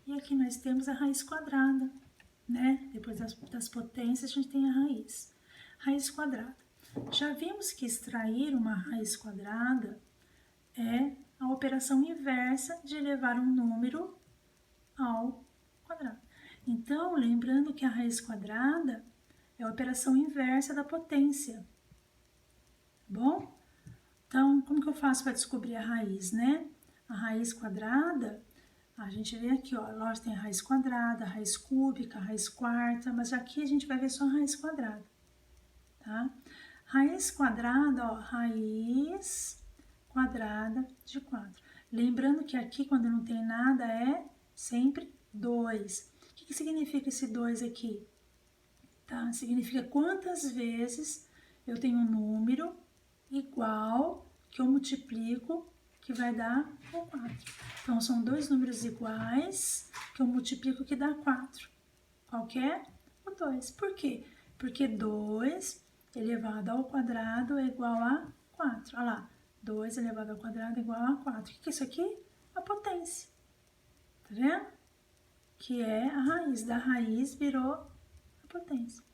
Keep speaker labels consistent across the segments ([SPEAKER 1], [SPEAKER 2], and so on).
[SPEAKER 1] E aqui nós temos a raiz quadrada, né? Depois das potências, a gente tem a raiz. Raiz quadrada. Já vimos que extrair uma raiz quadrada é a operação inversa de elevar um número ao quadrado. Então, lembrando que a raiz quadrada é a operação inversa da potência. Bom? Então, como que eu faço para descobrir a raiz, né? A raiz quadrada, a gente vê aqui, ó, lógico, tem a raiz quadrada, a raiz cúbica, a raiz quarta, mas aqui a gente vai ver só a raiz quadrada, tá? Raiz quadrada, ó, raiz quadrada de 4. Lembrando que aqui, quando não tem nada, é sempre 2. O que significa esse 2 aqui? Tá? Significa quantas vezes eu tenho um número igual que eu multiplico, que vai dar o 4. Então, são dois números iguais que eu multiplico, que dá 4. Qual que é? O 2. Por quê? Porque 2 elevado ao quadrado é igual a 4. Olha lá, 2 elevado ao quadrado é igual a 4. O que é isso aqui? A potência. Tá vendo? Que é a raiz. Da raiz virou a potência.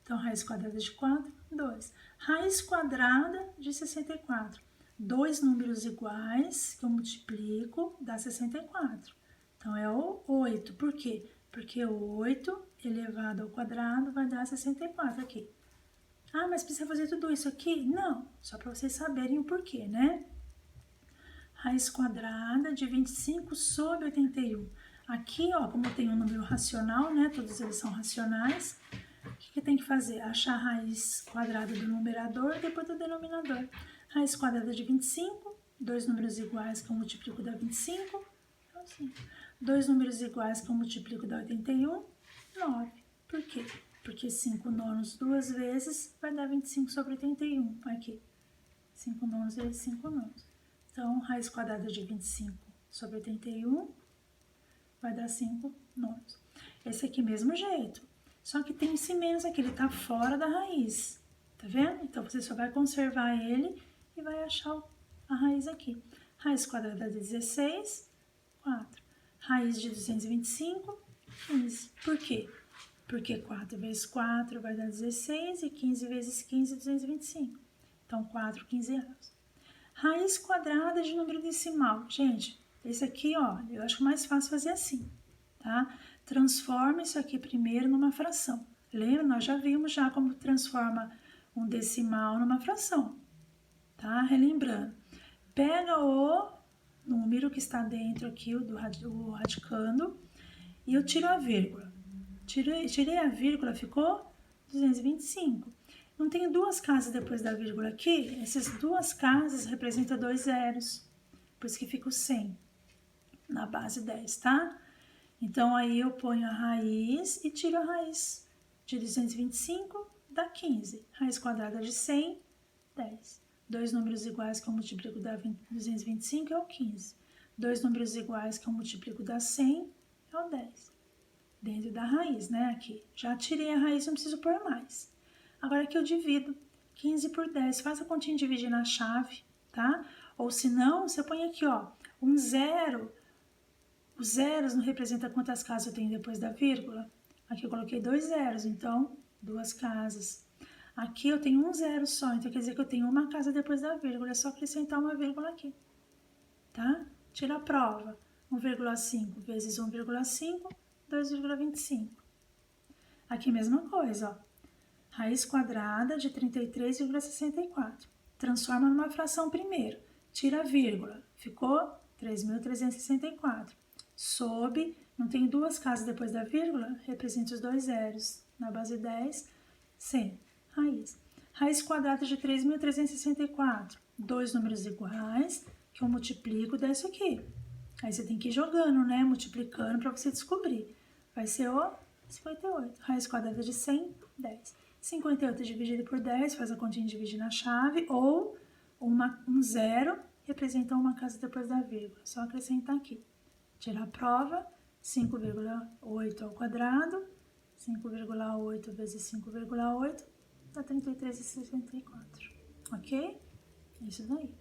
[SPEAKER 1] Então, raiz quadrada de 4, 2. Raiz quadrada de 64. Dois números iguais que eu multiplico dá 64. Então, é o 8. Por quê? Porque o 8 elevado ao quadrado vai dar 64 aqui. Ah, mas precisa fazer tudo isso aqui? Não, só para vocês saberem o porquê, né? Raiz quadrada de 25 sobre 81. Aqui, ó, como eu tenho um número racional, né? Todos eles são racionais. O que tem que fazer? Achar a raiz quadrada do numerador e depois do denominador. Raiz quadrada de 25, dois números iguais que eu multiplico dá 25. Então, assim, dois números iguais que eu multiplico dá 81, 9. Por quê? Porque 5 nonos duas vezes vai dar 25 sobre 81. Aqui, 5 nonos vezes 5 nonos. Então, raiz quadrada de 25 sobre 81 vai dar 5 nonos. Esse aqui, mesmo jeito. Só que tem esse menos aqui, ele tá fora da raiz. Tá vendo? Então, você só vai conservar ele e vai achar a raiz aqui. Raiz quadrada de 16, 4. Raiz de 225, 15. Por quê? Porque 4 vezes 4 vai dar 16 e 15 vezes 15, 225. Então, 4 quinzeavos. Raiz quadrada de número decimal. Gente, esse aqui, ó, eu acho mais fácil fazer assim, tá? Transforma isso aqui primeiro numa fração. Lembra? Nós já vimos já como transforma um decimal numa fração, tá? Relembrando. Pega o número que está dentro aqui, o radicando, e eu tiro a vírgula. Tirei a vírgula, ficou 225. Não tem duas casas depois da vírgula aqui? Essas duas casas representam 2 zeros. Por isso que fica o 100 na base 10, tá? Então, aí eu ponho a raiz e tiro a raiz de 225, dá 15. Raiz quadrada de 100, 10. Dois números iguais que eu multiplico dá 225 é o 15. Dois números iguais que eu multiplico dá 100 é o 10. Dentro da raiz, né, aqui. Já tirei a raiz, não preciso pôr mais. Agora aqui eu divido 15 por 10. Faz a continha de dividir na chave, tá? Ou se não, você põe aqui, ó, um zero. Os zeros não representam quantas casas eu tenho depois da vírgula? Aqui eu coloquei 2 zeros, então, 2 casas. Aqui eu tenho um zero só, então quer dizer que eu tenho uma casa depois da vírgula. É só acrescentar uma vírgula aqui, tá? Tira a prova. 1,5 vezes 1,5, 2,25. Aqui mesma coisa, ó. Raiz quadrada de 33,64. Transforma numa fração primeiro. Tira a vírgula. Ficou 3.364. Sob, não tem duas casas depois da vírgula? Representa os 2 zeros. Na base 10, 100. Raiz. Raiz quadrada de 3.364. Dois números iguais que eu multiplico dá isso aqui. Aí você tem que ir jogando, né? Multiplicando para você descobrir. Vai ser o 58. Raiz quadrada de 100, 10. 58 dividido por 10, faz a continha de dividir na chave, ou um zero representa uma casa depois da vírgula. Só acrescentar aqui. Tirar a prova, 5,8 ao quadrado, 5,8 vezes 5,8 dá 33,64. Ok? Isso daí.